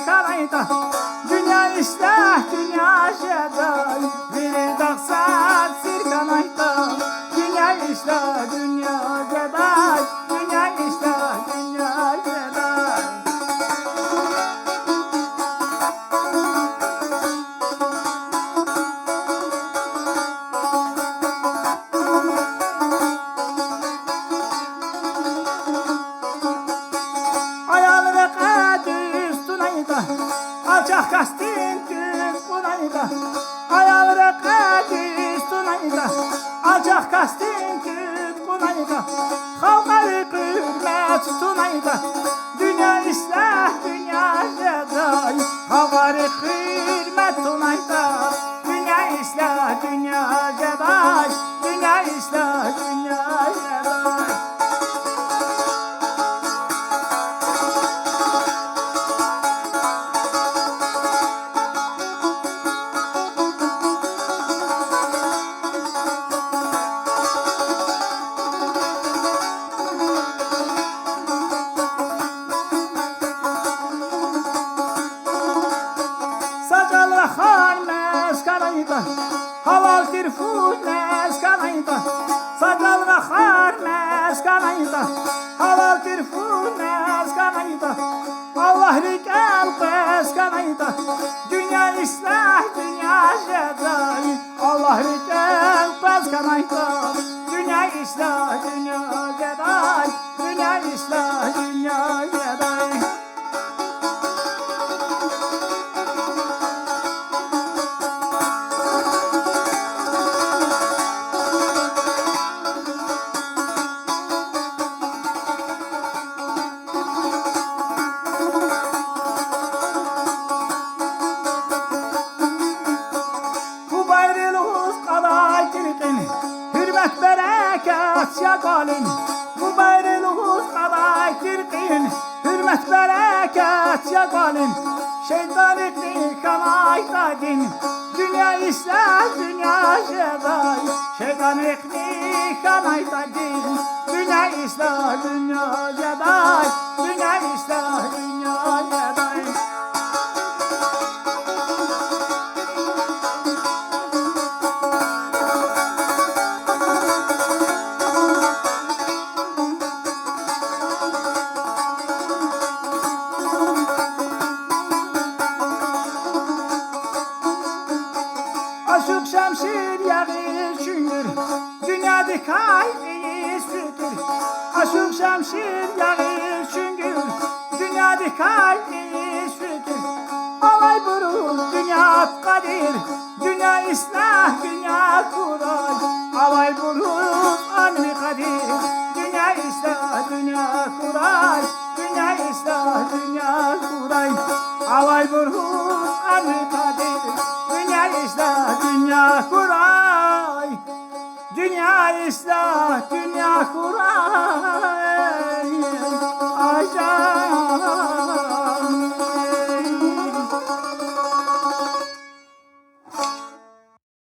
kanayda dünya islah dünya şeday bir daksat sir kanayda dünya islah dünya şeday dünya islah dünya şeday. Ayağını kadüz tunayda alçak kastin düz bunayda ayağını kadüz tunayda alçak kastin düz bunayda halkarı hürmet tunayda dünya islah dünya şeday halkarı hürmet tunayda dünya islah dünya şeday dünya islah dünya şeday. Sacalı harmes kanayda halal tirfunes kanayda sacalı harmes kanayda halal tirfunes kanayda Allah rikel pes kanayda dünya islah dünya şeday Allah rikel pes kanayda dünya islah dünya şeday dünya islah dünya şeday. Hürmet bereket yakalın bu bayrağınız kadar kirkin hürmet bereket yakalın şeytan etni kanayda din dünya islah dünya şeday şeytan etni kanayda din dünya islah dünya şeday dünya islah dünya şeday. Aşık şemşir yağı çünkür dünyada kaydı sütür aşık şemşir yağı çünkür dünyada kaydı sütür alay burun dünya kadir dünya islah dünya kuray alay burun anı kadir dünya islah dünya kuray dünya islah dünya kuray alay burun anı kadir dünya islah dünya kuray dünya islah dünya kuray.